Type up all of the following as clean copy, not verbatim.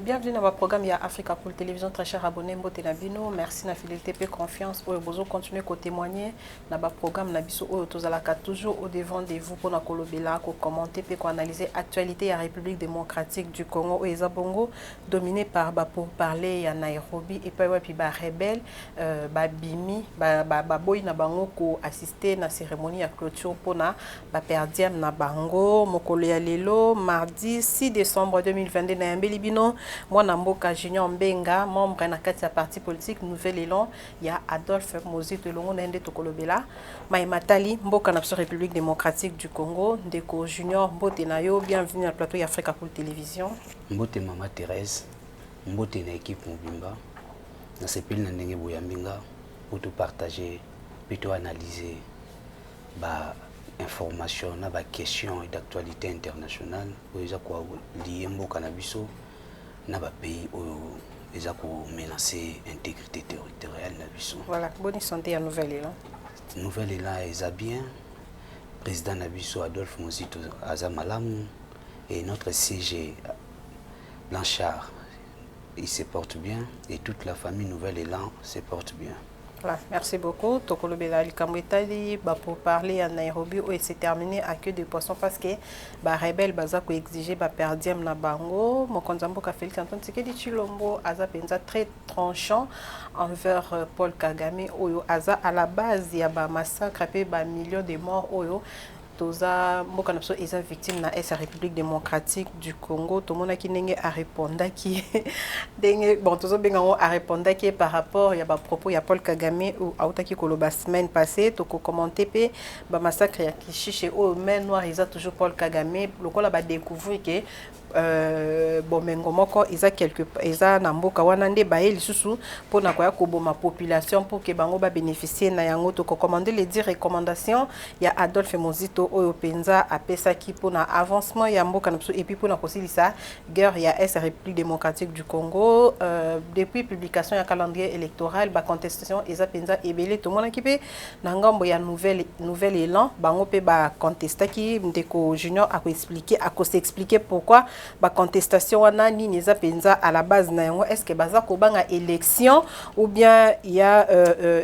Bienvenue dans votre programme ya Africa Cool Télévision. Très cher abonné, mbote na bino. Merci na fidélité et confiance. Oyo bozo continuer à témoigner na ba programme na biso oyo tozalaka toujours au devant de vous pour na kolobela ko commenter pe ko analyser actualité ya République démocratique du Congo oyo eza bongo dominé par ba pour parler ya Nairobi et puis ba rebelle ba bimi ba boy na bango ko assister na cérémonie ya clôture pona ba perdiam na bango mokolo ya lelo mardi 6 décembre 2022 na Yambeli bino. Moi Namboka Junior Mbenga, membre na kati ya parti politique Nouvel Élan, il y a Adolphe Mozito Longo Nende Tokolobela, Maïmatali Mboka na République démocratique du Congo, Ndeko Junior Mbote Nayo, bienvenue à plateau Africa Cool Télévision. Mbote Mama Thérèse, Mbote na équipe Mobimba, na sepeli na ndenge boyambinga pour tout partager, pour tout analyser ba information na ba question d'actualité internationale pour les quoi lié Mboka na biso. Na ba pays où ils ont menacé l'intégrité territoriale na biso. Voilà, bonne santé à Nouvelle-Élan. Nouvelle-Élan est bien. Président Nabiso Adolphe Mozito Azamalam et notre CG Blanchard, il se porte bien et toute la famille Nouvelle-Élan se porte bien. Voilà, merci beaucoup. Tokolobela Likamwetali pour parler à Nairobi où c'est terminé à queue de poisson parce que ba rebelle baza ko exiger ba perdiam na bango mokonzambo ka Félix Antoine Tshisekedi Tshilombo aza penza très tranchant envers Paul Kagame oyo aza à la base ya ba massacre pe ba millions de morts oyo toza mboka na biso eza victime na sa République démocratique du Congo tomona ki ndenge a répondre ki ndenge bon tozo benga ngo a répondre ki par rapport ya ba propos ya Paul Kagame ou autaki koloba semaine passée toko commenter pe ba massacre ya Kishiche au main noir eza toujours Paul Kagame lokola ba découvrir que bomengo moko eza quelque eza na mboka wana nde ba lisusu pona koya koboma population pour que bango ba bénéficier na yango to commander les 10 recommandations ya Adolphe Mozito oyo penza apesa ki pona avancement ya mboka na biso et puis pona kosilisa guerre ya est République démocratique du Congo depuis publication ya calendrier électoral ba contestation eza penza ebele to mona ki pe na ngambo ya nouvelle élan bango pe ba contesta ki ndeko junior a ko expliquer a ko s'expliquer pourquoi ba contestation wana ni neza penza à la base na yango est-ce que baza ko banga élection ou bien il y a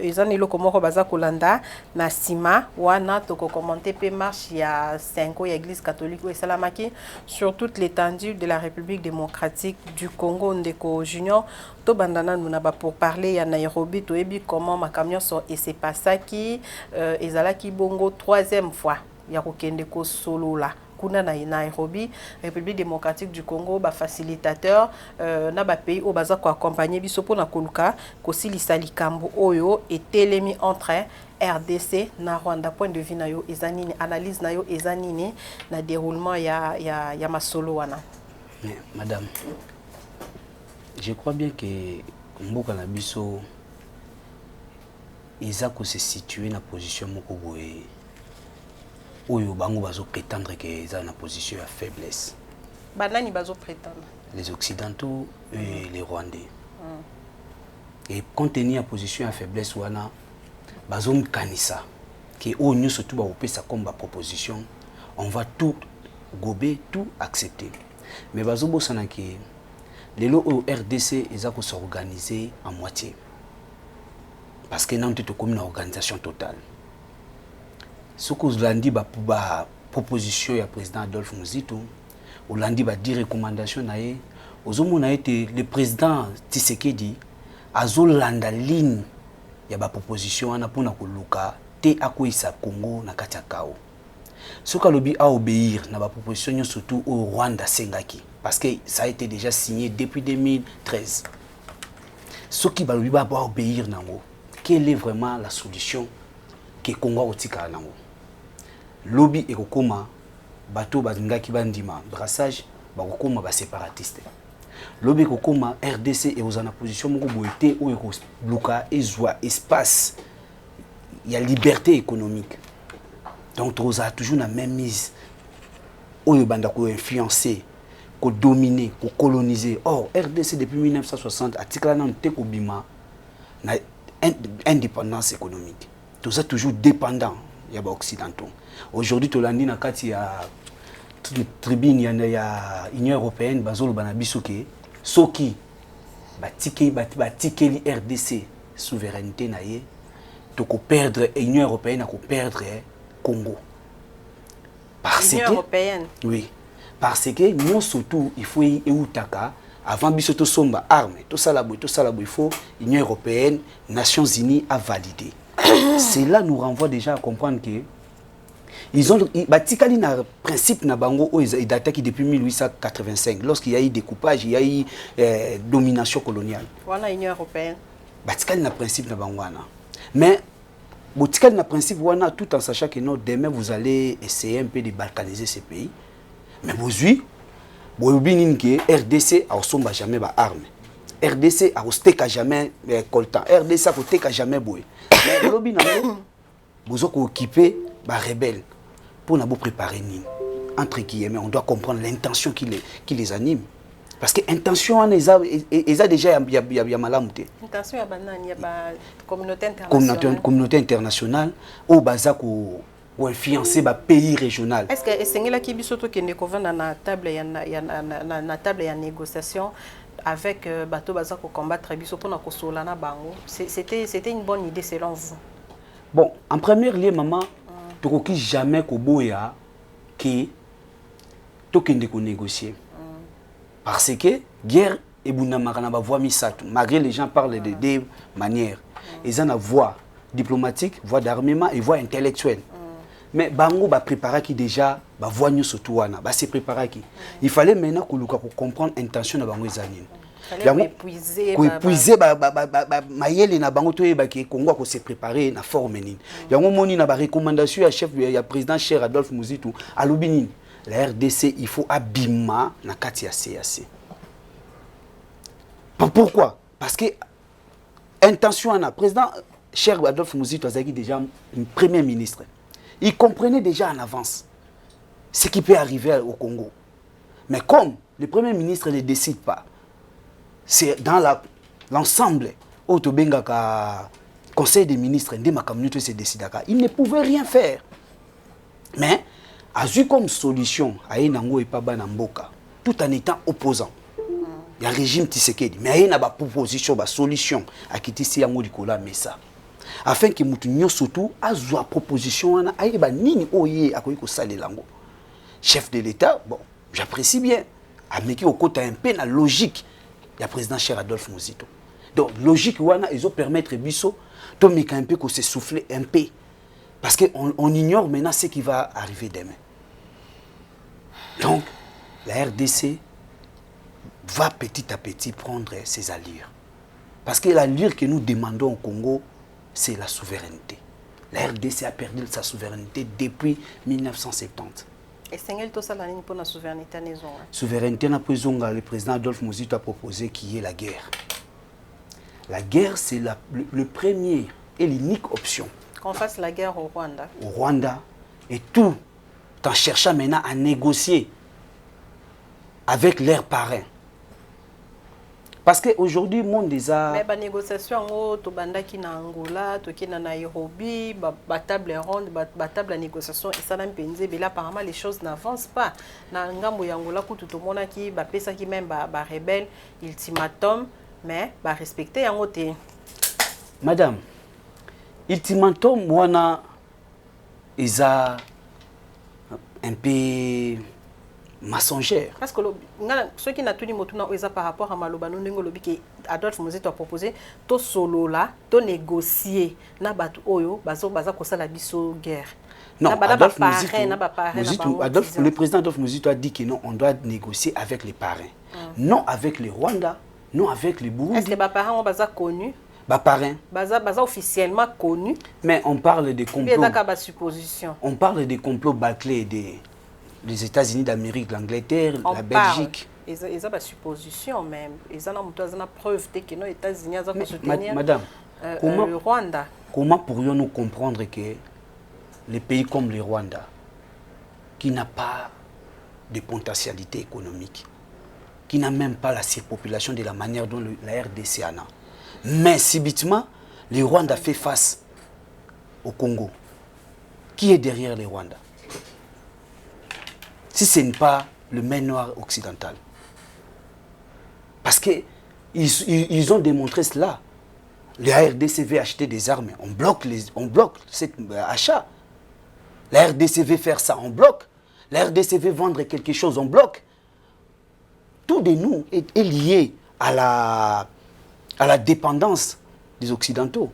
ezani loko moko baza kolanda na sima wana to ko commenter pe marche ya 5 ya église catholique ou salamaki sur toute l'étendue de la République démocratique du Congo ndeko junior to bandana nous na ba pour parler ya Nairobi to ebi comment ma camion so et c'est pas ça qui ezalaki bongo troisième fois ya kokende ko solo là kuna na Nairobi République démocratique du Congo ba facilitateur na ba pays au baza ko accompagner biso pona koluka ko silisa likambo oyo etelemi entre RDC na Rwanda point de vue na yo ezanini analyse na yo ezanini na déroulement ya masolo wana. Mais madame, je crois bien que mboka na biso ezako se situer na position moko boye oyo bango bazo prétendre que ils na position de faiblesse. Banani bazo prétendre. Les occidentaux et les rwandais. Et compte tenu de position de faiblesse wana bazo mkanisa que o nyo surtout ba opesa comme ba proposition on va tout gober tout accepter. Mais bazo bosana que les au RDC ils ko s'organiser en moitié. Parce que non tout comme une organisation totale. Ce que vous avez dit, la proposition du président Adolphe Mozito, vous avez dit des recommandations, le président Tshisekedi a la ligne de la proposition pour le Congo na Katiakao. Ce que vous a obéir à la proposition surtout au Rwanda Sengaki, parce que ça a été déjà signé depuis 2013. Ce qui va obéir, quelle est vraiment la solution que le Congo a nango? Lobby et kokoma bateau bazingaki bandima brassage bakokoma ba séparatiste lobby kokoma RDC et aux en position moko boité ou ko bloquer ezwa espace il y a liberté économique donc on a toujours la même mise oyo banda ko influencer ko dominer ko coloniser or RDC depuis 1960 article nan te ko bima na indépendance économique tout ça toujours dépendant il y a occidentaux. Aujourd'hui, tu l'as dit dans la tribune, il y a l'Union européenne, Bazolo Banabisuke, soki batikeli RDC souveraineté na ye to ko perdre Union européenne ko perdre Congo parce Union européenne oui parce que nous surtout il faut eutaka avant biso to somba arme to salabo il faut Union européenne Nations Unies a validé. Cela nous renvoie déjà à comprendre que ils ont batikali na principe na bango o d'attaque depuis 1885 lorsqu'il y a eu découpage, il y a eu domination coloniale. Voilà Union européenne. Batikali na principe na bango wana. Mais botikali na principe wana tout en sachant que non demain vous allez essayer un peu de balkaniser ces pays. Mais aujourd'hui boyobini que RDC a somba jamais ba arme. RDC a osteka jamais coltan. RDC a osteka jamais boy. Mais lobi na bozo ko occuper ba rebelle pour nous préparer nini entre guillemets on doit comprendre l'intention qui les anime parce que intention ils a déjà ya malamute intention ya banani ya ba communauté internationale au baza ko influencer ba pays régional. Est-ce que esengela ki biso to kende ko vanda na table na table ya négociation avec bateau baza ko combattre biso pour na ko sola na bango c'était une bonne idée selon vous? Bon, en premier lieu maman tu ne jamais koboya qui tokende ko négocier parce que guerre et bunamaka na ba voix misato malgré les gens parlent de deux manières ils ont la voix diplomatique voix d'armement et voix intellectuelle mais bango ba préparer qui déjà ba voix nyo surtout wana ba se préparer qui il fallait maintenant koluka ko comprendre intention na bango ezanini épuiser mayele na bango to yeba ki Congo ko se préparer na forme nini yango moni na ba recommandation ya chef ya président cher Adolphe Muzitu alobi nini la RDC il faut abima na kati ya CAC. Pourquoi? Parce que intention na président cher Adolphe Muzitu azaki déjà un premier ministre. Il comprenait déjà en avance ce qui peut arriver au Congo. Mais comme le premier ministre ne décide pas, c'est dans l'ensemble au Tobengaka conseil des ministres de ma communauté se décidaka, il ne pouvait rien faire. Mais a vu comme solution à Enango et Paba Namboka, tout en étant opposant. Il y a un régime Tshisekedi, mais il y a une proposition, une solution à quitter si yango dikola mesa. Afin que mutunyo surtout a une proposition ana ayeba nini oye akoyi ko sale lango. Chef de l'État, bon, j'apprécie bien. Ameki au côté un peu la logique. Il y a président cher Adolphe Muzitu. Donc, logique, ils ont permettre Bisso de un peu se souffler un peu. Parce qu'on ignore maintenant ce qui va arriver demain. Donc, la RDC va petit à petit prendre ses allures. Parce que l'allure que nous demandons au Congo, c'est la souveraineté. La RDC a perdu sa souveraineté depuis 1970. Et c'est tout ça pour la souveraineté à Nézonga. Souveraineté na prezonga, le président Adolphe Muzitu a proposé qu'il y ait la guerre. La guerre, c'est le premier et l'unique option. Qu'on fasse la guerre au Rwanda. Au Rwanda. Et tout en cherchant maintenant à négocier avec leurs parrains. Parce qu'aujourd'hui, le monde déjà... Mais la négociation, tu na Angola, tu na Nairobi, la table ronde, la table de négociation, et ça n'a pas été. Mais là, apparemment, les choses n'avancent pas. Dans Ngambo Angola, tout le monde qui a qui même rebelle, ultimatum, mais respecter en haute. Madame, ultimatum, moi, ils ont un peu... mensongère. Parce que ceux qui n'ont tout dit par rapport à Malobano Ndengolobi qui Adolphe Muzitu a proposé to solo là, to négocier na batu oyo baza ko sala biso guerre. Non, Adolphe Muzitu, le président Adolphe Muzitu a dit que non, on doit négocier avec les parrains. Non avec les Rwandais, non avec les Burundi. Est-ce que les parrains ont baza connus? Parrain. Baza officiellement connu. Mais on parle des complots. Supposition. On parle des complots bâclés des États-Unis d'Amérique, l'Angleterre, la Belgique. Ils ont des suppositions même. Ils ont une preuve que les États-Unis ont soutenir Madame, le Rwanda. Comment pourrions-nous comprendre que les pays comme le Rwanda, qui n'a pas de potentialité économique, qui n'a même pas la surpopulation de la manière dont la RDC en a, mais subitement, le Rwanda fait face au Congo. Qui est derrière le Rwanda? Si ce n'est pas le main noir occidental. Parce qu'ils ont démontré cela. La RDC veut acheter des armes, on bloque cet achat. La RDC veut faire ça, on bloque. La RDC veut vendre quelque chose, on bloque. Tout de nous est lié à la dépendance des Occidentaux.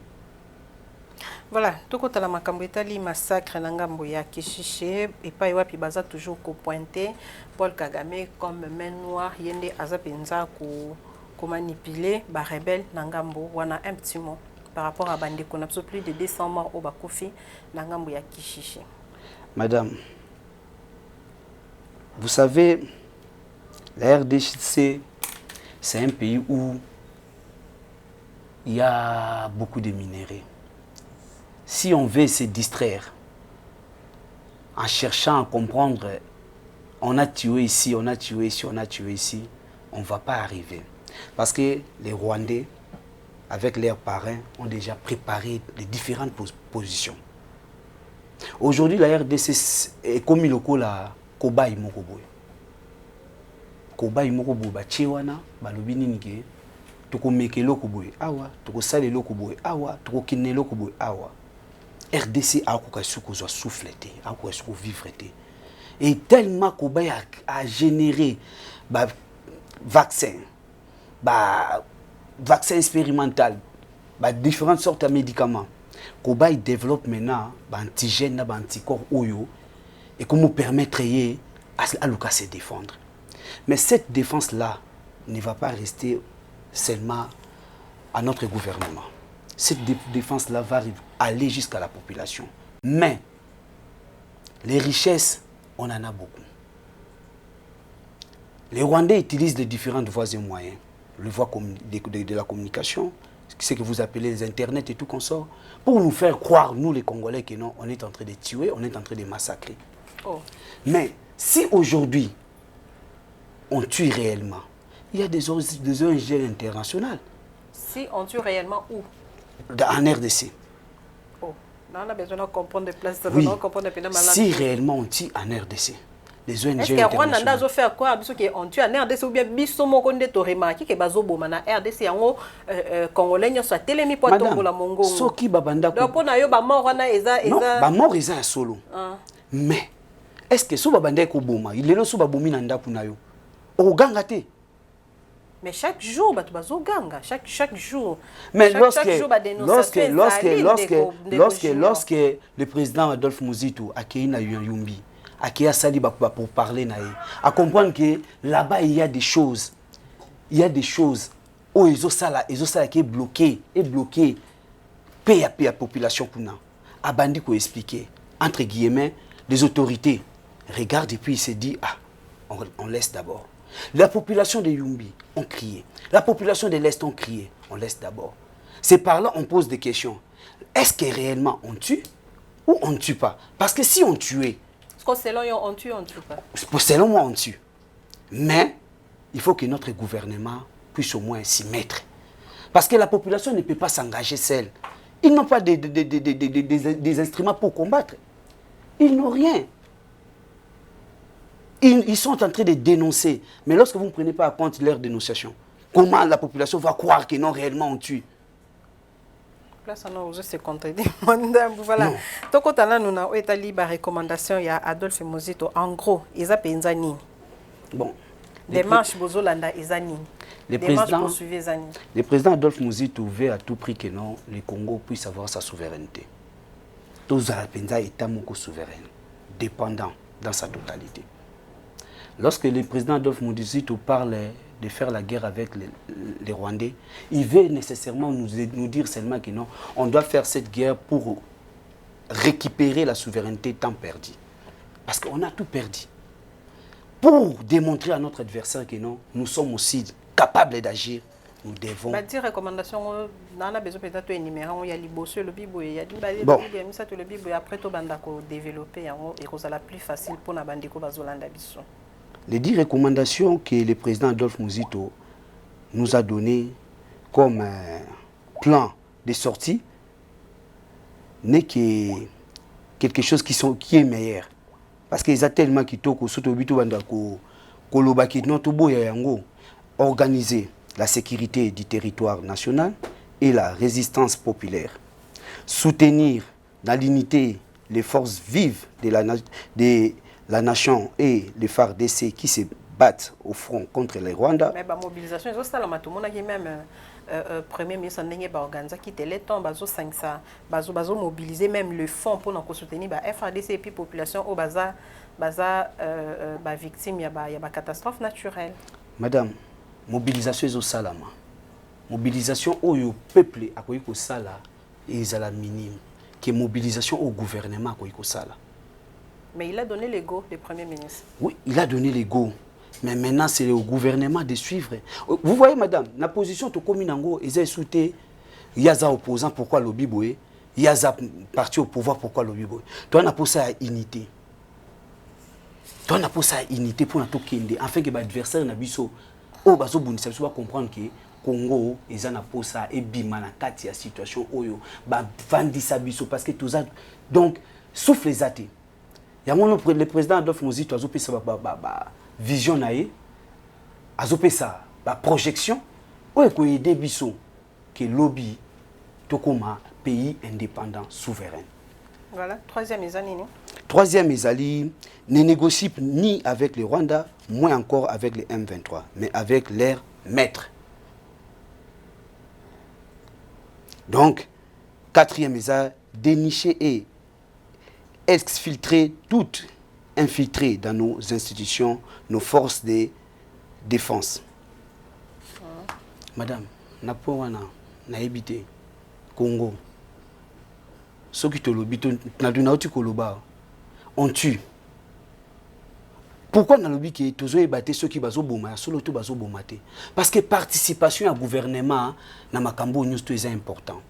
Voilà, tout côté la makambo etali massacre na ngambo ya Kishishe et pas wapi baza toujours ko pointer Paul Kagame comme main noire yende aza penza ko manipuler ba rebelle na ngambo wana un petit mot par rapport à bande qu'on a plus de 200 morts au bakufi na ngambo ya Kishishe. Madame, vous savez, la RDC c'est un pays où il y a beaucoup de minéraux. Si on veut se distraire en cherchant à comprendre, on a tué ici, on a tué ici, on a tué ici, on ne va pas arriver. Parce que les Rwandais, avec leurs parrains, ont déjà préparé les différentes positions. Aujourd'hui, la RDC est comme le coup la Koba Imokoboy. Koba Imokoboy, Tchewana, Balobini Nige, Toko Meke Lokoboy, Awa, Toko Sale Lokoboy, Awa, Toko Kine Lokoboy, Awa. RDC a soufflé, a vivre. Et tellement Koba a généré vaccin expérimental, différentes sortes de médicaments. Koba développe maintenant antigènes, anticorps oyo et comment permettre à se défendre. Mais cette défense-là ne va pas rester seulement à notre gouvernement. Cette défense-là va aller jusqu'à la population. Mais les richesses, on en a beaucoup. Les Rwandais utilisent les différentes voies et moyens. Les voies de la communication, ce que vous appelez les internets et tout consort, pour nous faire croire, nous les Congolais, que non, on est en train de tuer, on est en train de massacrer. Oh. Mais si aujourd'hui, on tue réellement, il y a des ONG internationales. Si on tue réellement où? En RDC. Oh, on a besoin de comprendre des places. Oui. Si réellement on tue en RDC, les ONG est-ce que Rwanda a fait quoi? Parce qu'on tue en RDC ou bien Bissomo Konde Toremaki que Bazoboma na RDC en Congolais soit télémi pour tomber la Mongo. Soki babanda. Donc on a eu ba mort wana eza. Non, ba mort eza solo. Mais est-ce que so babanda ko boma, il est là so babomi na ndaku na yo. O ganga te. Mais chaque jour, chaque jour. Mais lorsque le président Adolphe Muzitu a accueilli na Yumbi, a accueilli Saliba pour parler na à comprendre que là-bas il y a des choses. Il y a des choses où ils ont ça qui est bloqué, paye à la population kuna. A bandi ko expliquer entre guillemets les autorités regardent et puis ils se disent on laisse d'abord. La population de Yumbi ont crié. La population de l'Est ont crié. On laisse d'abord. C'est par là on pose des questions. Est-ce que réellement on tue ou on ne tue pas? Parce que si on tuait... Parce que selon moi on tue pas. Selon moi on tue. Mais il faut que notre gouvernement puisse au moins s'y mettre. Parce que la population ne peut pas s'engager seule. Ils n'ont pas des instruments pour combattre. Ils n'ont rien. Ils sont en train de dénoncer. Mais lorsque vous ne prenez pas en compte leur dénonciation, comment la population va croire que non, réellement on tue? Là, ça n'a pas se contredire. Voilà. Donc, quand on a établi la recommandation, il y a Adolphe Muzito. En gros, ils ont payé Zani. Bon. Démarche Bozolanda et Zani. Le président Adolphe Muzito veut à tout prix que non, le Congo puisse avoir sa souveraineté. Tous les États souverain, dépendant dans sa totalité. Lorsque le président Adolphe Muzito parle de faire la guerre avec les Rwandais, il veut nécessairement nous dire seulement que non, on doit faire cette guerre pour récupérer la souveraineté tant perdue. Parce qu'on a tout perdu. Pour démontrer à notre adversaire que non, nous sommes aussi capables d'agir, nous devons... Dire recommandation, on a besoin peut-être d'énumérer, il y a l'Ibosso, le Bibo, il y a le Bibo, et après tout, on a développé, et c'est la plus facile pour nous Bazolanda Bisso. Les 10 recommandations que le président Adolphe Muzito nous a données comme plan de sortie n'est que quelque chose qui est meilleur. Parce qu'ils ont tellement qui organisé. la sécurité du territoire national et la résistance populaire. Soutenir dans l'unité les forces vives de la nation et les FARDC qui se battent au front contre les Rwandais. Mais la mobilisation, tout le monde qui même Premier ministre a organisé qui le temps, bazo mobiliser même le fonds pour nous soutenir la FARDC et puis la population au baza victime, il y a catastrophe naturelle. Madame, mobilisation est au salama. Mobilisation au peuple à quoi sala est à la minime. Que mobilisation au gouvernement à quoi sala. Mais il a donné l'ego du Premier ministre. Oui, il a donné l'ego. Mais maintenant, c'est au gouvernement de suivre. Vous voyez, madame, la position de Kominango, ils ont soutenu, il y a des opposants, pourquoi le Biboé, il y a des partis au pouvoir, pourquoi le Biboé. Toi, on a posé à unité. Toi, on a posé à unité pour nous kende, afin que l'adversaire n'a pas oh, baso bonisa, va comprendre que Congo, ils ont posé à ebima na kati ya situation oyo, ba vandisa biso parce que tout ça. Donc, souffle les athées. Il y a le président Adolphe Mozito a zopé ça vision naïe, azopé ça, la projection, ou est-ce qu'il y a des bisous que lobby, tout comme un pays indépendant, souverain. Voilà, troisième Isali. Troisième Isali ne négocie ni avec les Rwandais, moins encore avec les M23, mais avec leurs maîtres. Donc, quatrième Isali, dénicher et exfiltrer toutes infiltrés dans nos institutions, nos forces de défense. Madame, Napowana, Naébité, Congo, ceux qui te l'obité, on tue. Pourquoi dans le but que tous les battés ceux qui baso bomba, solo tout baso bombaté? Parce que participation au gouvernement na makambo news tout est important.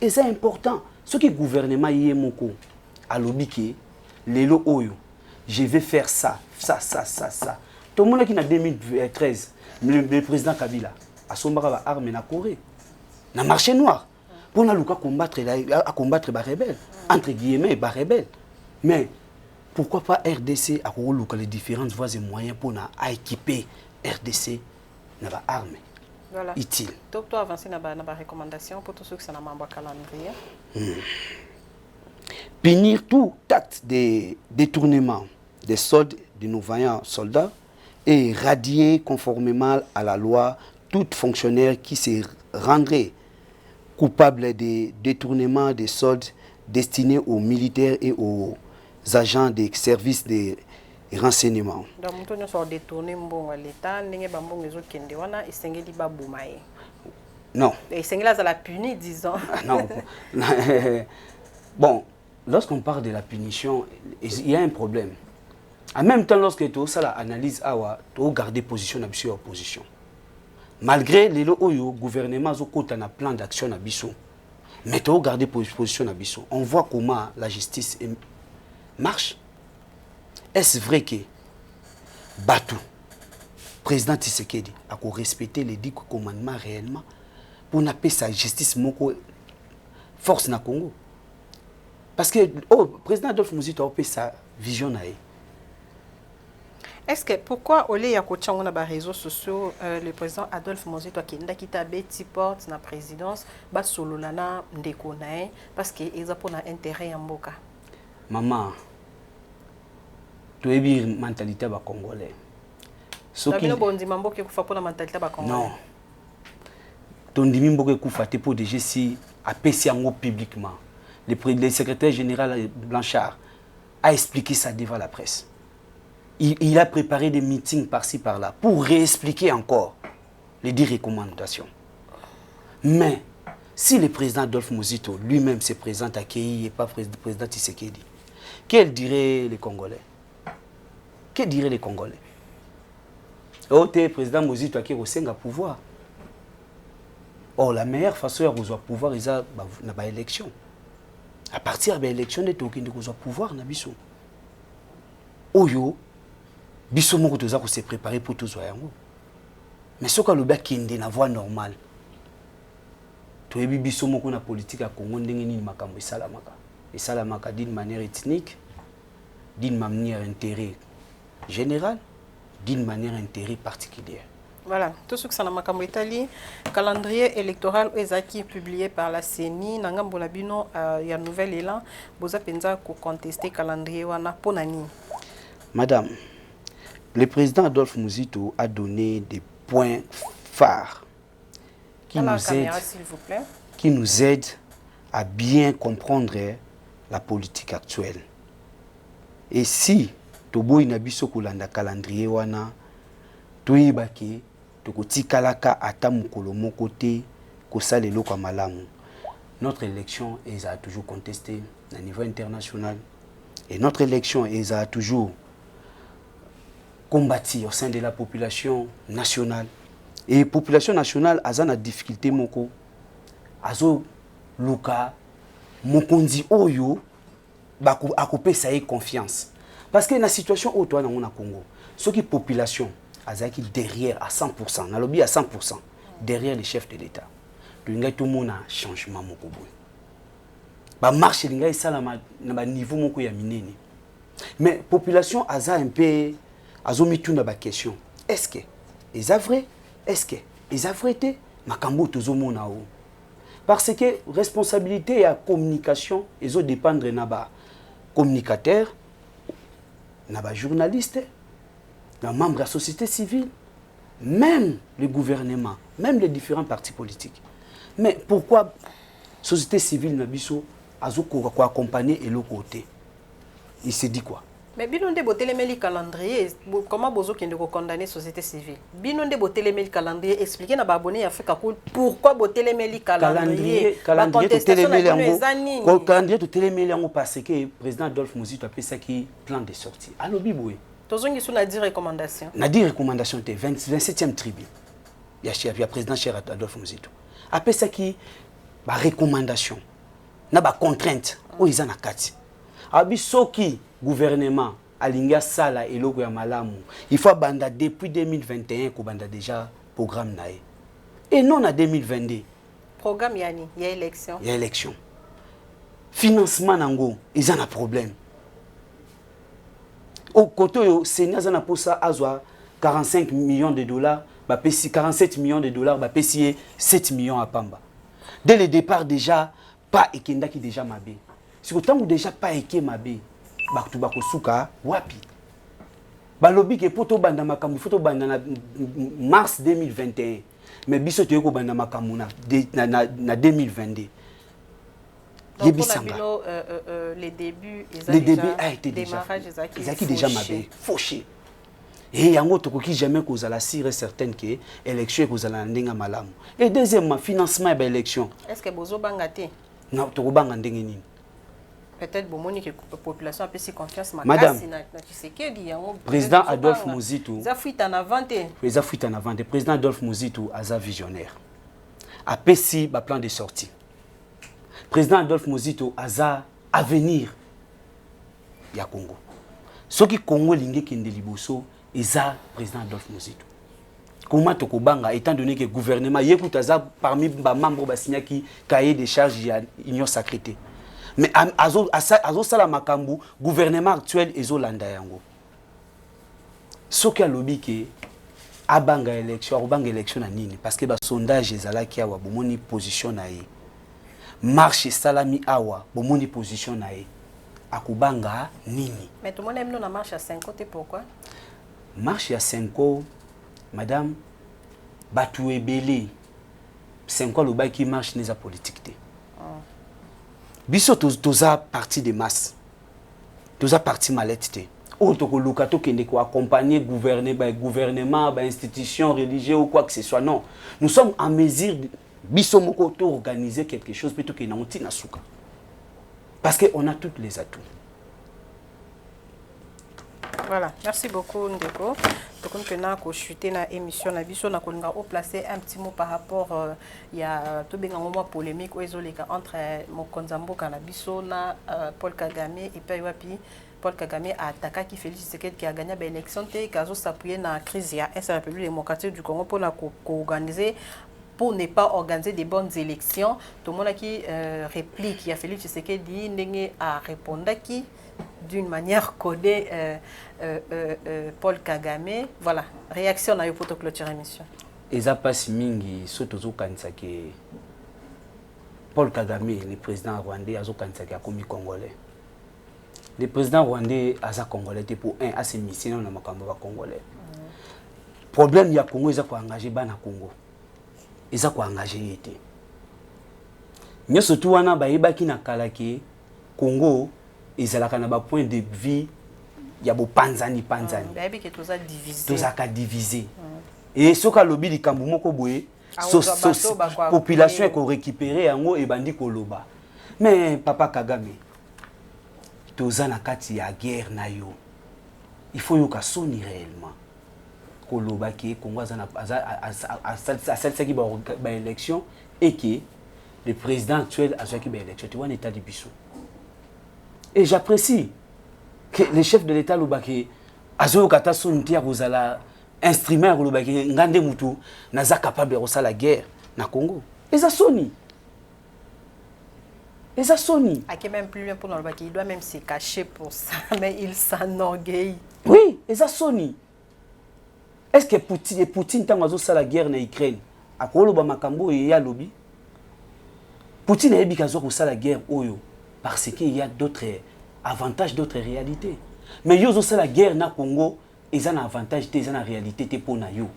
Et c'est important. Ce qui gouvernement y est moko à lobby que Lelo Oyo, je vais faire ça. Tout le monde qui en 2013, le président Kabila a son arme na Corée, na marché noir, pour combattre les rebelles, entre guillemets, les rebelles. Mais pourquoi pas RDC a les différentes voies et moyens pour équiper RDC avec des armes utiles. Donc, tu avances dans la recommandation pour tous ceux qui sont dans le calendrier. Punir tout acte de détournement des soldes de nos vaillants soldats et radier conformément à la loi tout fonctionnaire qui se rendrait coupable de détournement des soldes destinés aux militaires et aux agents des services de renseignement. Donc, nous avons détourné l'État, nous avons non. Et c'est la puni, disons. Non. Bon. Lorsqu'on parle de la punition, il y a un problème. En même temps, lorsque tu as l'analyse, tu as gardé position à opposition. Malgré les le gouvernement a un plan d'action à Bissau, mais tu as gardé position à Bissau. On voit comment la justice marche. Est-ce vrai que Batou, président Tshisekedi, a respecté les 10 commandements réellement pour n'appeler sa justice moko force na Congo? Parce que le président Adolphe Mozito a fait sa vision. Est-ce que pourquoi au lieu de les réseaux sociaux, le président Adolphe Mozito a quitté petit porte na présidence, ba solo lana ndeko na parce que ils ont un intérêt en boka. Maman, tu es une mentalité ba congolais. Ce qui bondi mambo qui kufa pour la mentalité ba congolais. Non. Ton dimi mboke kufa te pour déjà si a pesi yango publiquement. Le secrétaire général Blanchard a expliqué ça devant la presse. Il a préparé des meetings par-ci, par-là pour réexpliquer encore les 10 recommandations. Mais si le président Adolphe Mozito lui-même se présente à Kéi et pas le président Tshisekedi, qu'elle dirait les Congolais? Que diraient les Congolais? Oh, le président Mozito qui a le pouvoir. Or, la meilleure façon de avoir pouvoir, c'est la élection. À partir de l'élection, il y a un pouvoir dans Bissau. Oyo, Bissau se préparer pour tout ça. Mais ce que le bec qui est une voie normale, tu as vu Bissau na politique à Congo, et salamaka d'une manière ethnique, d'une manière intérêt général, d'une manière intérêt particulière. Voilà, tout ce que ça n'a pas Italie, calendrier électoral qui publié par la CENI, nangam bonabino il y a nouvel élan, boza penza ko contester calendrier wana ponani. Madame, le président Adolphe Muzito a donné des points phares qui nous aident à bien comprendre la politique actuelle. Et si Tobo inabiso kolanda calendrier wana, toyebaki tokotikalaka ata mukolo moko te kosala eloko malamu. Notre élection est toujours contestée à niveau international et notre élection est toujours combattu au sein de la population nationale. Et la population nationale a une difficulté moko. Azo luka mokonzi oyo akope sa confiance. Parce que dans la situation où toi dans Congo, ce qui population azaki derrière à 100%, na lobby à 100% derrière les chefs de l'État. Tout le monde a changement moko boy. Ba marche linga salama na ba niveau moko ya minene. Mais population aza un peu azomituna ba question. Est-ce que ils vrai? Est-ce que ils vrai makambo tozomona o? Parce que responsabilité et communication ils ont dépendre na ba communicateur, na ba journaliste, na membre de la société civile, même le gouvernement, même les différents partis politiques. Mais pourquoi la société civile n'a pas accompagné et l'autre côté? Il s'est dit quoi? Mais binon de botelé le calendrier, comment bozo qui ne condamner société civile? Binon de botelé le calendrier, expliquer na abonné Africa Cool pourquoi botelé le calendrier? Calendrier de téléméliango parce que le président Adolphe Muzito a fait ça qui plan de sortie. Alors biboué. Tozongi sou na 10 recommandations. Na 10 recommandations te 27e tribu. Il y a président cher Adolphe Muzito. Après ça qui ba recommandation. Na ba contrainte o izana kati. Abi soki gouvernement alinga sala eloko ya malamu. Il faut banda depuis 2021 ko banda déjà programme nae. Et non à 2022. Programme yani, il y a élection. Il y a élection. Financement nango, ils ont un problème. Au côté au Sénat zana pour ça azwa 45 millions de dollars, ba pesi 47 millions de dollars, ba pesi 7 millions à Pamba. Dès le départ déjà pas ekenda qui déjà mabé. Si autant ou déjà pas eke mabé, ba tu ba kosuka wapi. Ba lobby ke poto banda makambu photo banda na mars 2021. Mais biso te ko banda makambu na 2022. Donc, les débuts a été déjà mabé, fauché. Et il y a un autre qui jamais cause la sire certaine que l'élection cause la ndenga malamu. Et deuxièmement, financement de l'élection. Est-ce que bozo bangate? Non, to banga ndengeni. Peut-être que la population a plus confiance. Madame, président Adolphe Muzito, président Adolphe Muzito a visionnaire. A PSI, un plan de sortie. Président Adolphe Muzito a avenir ya Congo. Ce qui Congo lingé kende liboso, eza président Adolphe Muzito. Comment tokobanga étant donné que le gouvernement yécoute parmi les membres basignaki cahier des charges ya union sacrée. Mais azo sala makambu gouvernement actuel ezo landa yango. Ce qui a lobby que abanga élection na nini parce que ba sondage ezalaki awa bomoni position na ye. Marche salami awa bomoni position na ye. Akubanga nini. Mais tout le monde aime nous marche à 5 ans, pourquoi? Marche à 5 ans, madame, batu ebele 5 ans le bail qui marche n'est pas politique. Biso toza parti de masse. Toza parti malette. Ou to lokato kende ko accompagner gouvernement, institution religieuse ou quoi que ce soit. Non, nous sommes en mesure biso moko to organiser quelque chose plutôt que na na suka. Parce qu'on a tous les atouts. Voilà, merci beaucoup Ndeko. Donc on a chuté na émission na biso na kolinga au placer un petit mot par rapport il y a tout bien un polémique entre Mokonzambo Kanabiso na Paul Kagame et puis wapi Paul Kagame a attaqué qui Félix Tshisekedi qui a gagné l'élection et qui a s'appuyé na crise ya la République démocratique du Congo pour la organiser pour ne pas organiser des bonnes élections. Tout le monde qui réplique, il y a Félix Tshisekedi Ndenge a répondu qui d'une manière codée Paul Kagame. Voilà, réaction à pour clôturer l'émission. Et ça passe mingi surtout kanisa que Paul Kagame, le président rwandais, a kanisa qui a commis congolais. Le président rwandais a congolais pour un assez mission dans le congolais. Problème il y a Congo, ils ont engagé bana Congo. Ils ont engagé été. Mais surtout wana ba yebaki na kalaki Congo ezalaka na ba point de vue ya bo panzani. Ba yebi que tous a divisé. Tous a divisé. Et ce ka lobi likambu moko boye population ko récupérer yango e bandi ko loba. Mais papa Kagame toza na kati ya guerre na yo. Il faut yo ka soni réellement. Ko loba ki Congo azana a celle-ci ba élection et que le président actuel a joué l'élection. Tu vois un état de Bissau. Et j'apprécie que le chef de l'État Lubaki a joué au Katason Ntia Rosala instrument Lubaki Ngande Moutou n'a pas capable de relancer la guerre na Congo. Et ça sonne. Et ça sonne. À qui même plus bien pour Lubaki, il doit même se cacher pour ça, mais il s'enorgueillit. Oui, et ça sonne. Est-ce que Poutine tant relancer la guerre en Ukraine? À quoi le Bamakambo et ya lobby? Poutine a dit qu'il y a la guerre parce qu'il y a d'autres avantages, d'autres réalités. Mais il y a la guerre na Congo, ils ont un avantage, ils ont une réalité pour nous.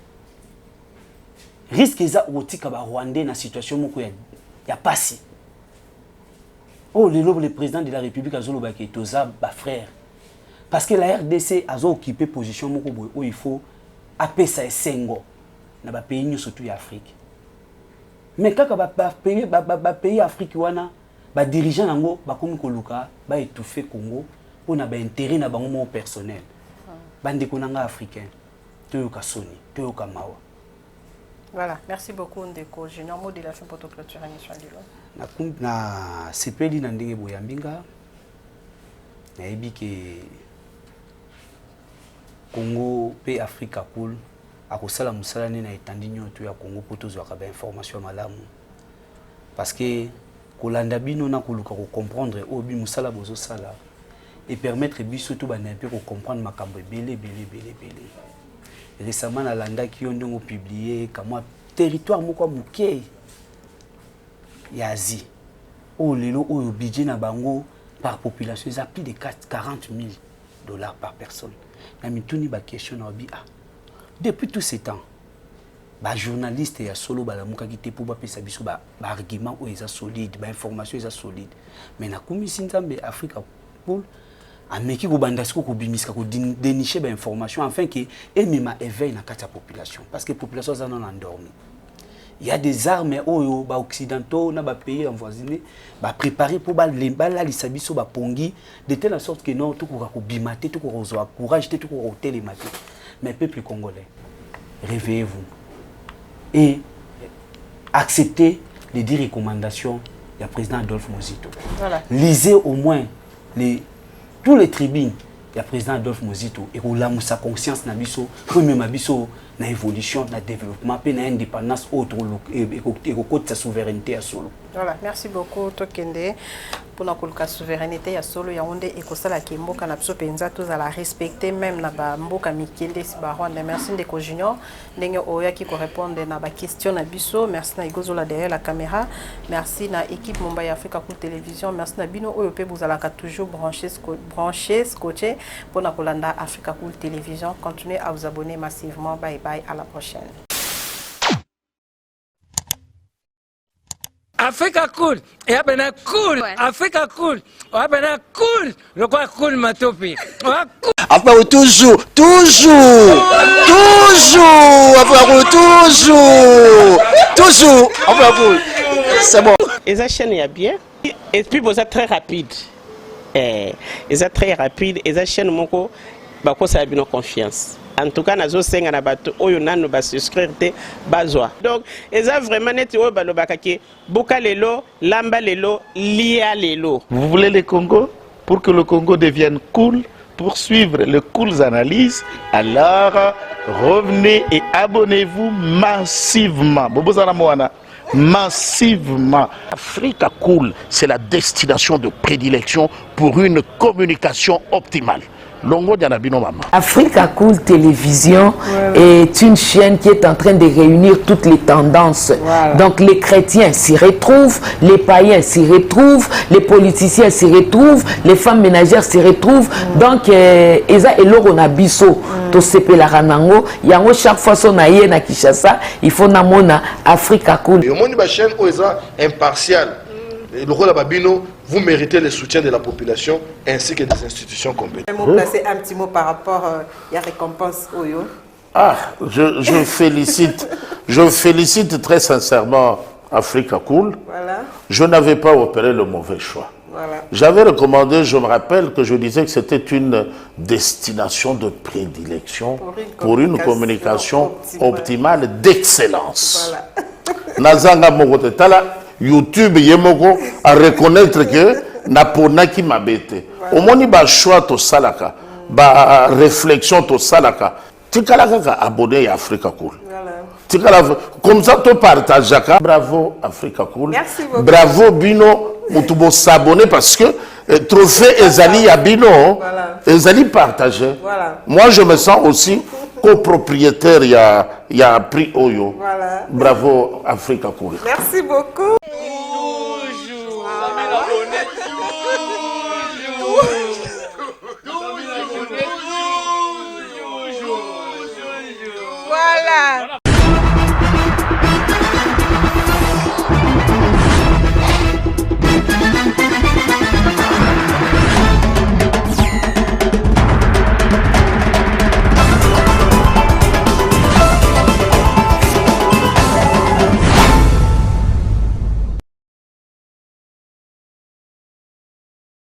Risque qu'ils ont aussi Rwandais dans la situation où il n'y a pas si. Oh, le président de la République a dit que c'est un frère. Parce que la RDC a occupé position où il faut appeler ça Sengo dans les pays surtout l'Afrique. Mais quand les pays africains, les dirigeants nango bakomi koluka ba étouffer Congo pour na intérêt na bango personnel. Bande konanga africain. Toyoka soni, toyoka mawa. Voilà, merci beaucoup Ndeko. J'ai un mot de la fin pour te clôturer l'émission. Na sepeli na ndenge boyambinga. Na yebi ke Congo pe Africa cool. Akosala musala ne na etandi nyoto ya Congo pour tozwa ba information malamu. Parce que kolanda bino na koluka ko comprendre obi musala bozo sala et permettre biso tout ba na peu ko comprendre makambo belé. Récemment na landa ki ondongo publié comme territoire moko muke ya Asie. Oh lelo oyo budget na bango par population ça plus de 40 000 $ par personne. Na mituni ba question na obi depuis tout ce temps, les journalistes et les solo qui étaient pour faire des arguments solides, des informations solides. Mais na commission de Afrique pour ameki ko bandasko ko bimiska ko dénicher des informations afin que même éveil na la population parce que la population est endormie. Il y a des armes occidentaux na ba pays voisinés préparés pour la lisabiso ba pongi de telle sorte que non tout ko bimate tout ko courage tout ko télémater. Mais peuple congolais, réveillez-vous et acceptez les 10 recommandations du président Adolphe Muzito. Voilà. Lisez au moins tous les tribunes du président Adolphe Muzito et vous l'avez sa conscience nabiso, premier mabiso na évolution, na développement, na indépendance autre et côté sa souveraineté à solo. Voilà, merci beaucoup Tokende pour la souveraineté à solo ya onde et ko sala ki mboka na biso penza tous à la respecter même na ba mboka mikende si ba Rwanda. Merci Ndeko Junior ndenge oya ki ko répondre na ba question na biso. Merci na Igozola derrière la caméra. Merci na équipe Mumbai Africa Cool Télévision. Merci na bino oyo pe vous allez toujours brancher scotché pour na kolanda Africa Cool Télévision. Continuez à vous abonner massivement. Bye bye, à la prochaine. Africa cool, et abena cool, Africa cool, abena cool, le quoi cool matopi. Après toujours, après cool. C'est bon. Et ça chaîne est bien. Et puis vous êtes très rapide. Et ça très rapide. Et ça chaîne moko, bako ça a bien confiance. En tout cas, nazo senga na bato oyo nanu ba souscrire te bazwa. Donc, eza vraiment neti oyo balobaka ke buka lelo, lamba lelo, lia lelo. Vous voulez le Congo pour que le Congo devienne cool, pour suivre les cools analyses, alors revenez et abonnez-vous massivement. Bobozana Moana. Massivement. Africa Cool, c'est la destination de prédilection pour une communication optimale. Longo Dianabino Mama. Africa Cool Télévision est une chaîne qui est en train de réunir toutes les tendances. Donc les chrétiens s'y retrouvent, les païens s'y retrouvent, les politiciens s'y retrouvent, les femmes ménagères s'y retrouvent. Donc Eza Eloro na biso to sepela ranango, yango chaque fois son aye na Kinshasa, il faut namona Africa Cool. Et au monde de chaîne Eza impartial. Le rôle de Babino, vous méritez le soutien de la population ainsi que des institutions compétentes. Vous placer un petit mot par rapport à la récompense Oyo. Ah, je félicite très sincèrement Africa Cool. Voilà. Je n'avais pas opéré le mauvais choix. Voilà. J'avais recommandé, je me rappelle que je disais que c'était une destination de prédilection pour une communication optimale d'excellence. Voilà. Nazanga Mogote Tala, YouTube Yemoko à reconnaître que Napona qui m'a bêté. Au moins, il y a choix to salaka, ba réflexion to salaka. Tu as abonné à Africa Cool. Comme ça, tu partages. Bravo Africa Cool. Merci beaucoup. Bravo Bino. Mutubo s'abonner parce que trophée Ezali à Bino, Ezali partagé. Voilà. Moi, je me sens aussi copropriétaire. Il y a prix Oyo. Voilà. Bravo Africa Cool. Merci beaucoup. Toujours.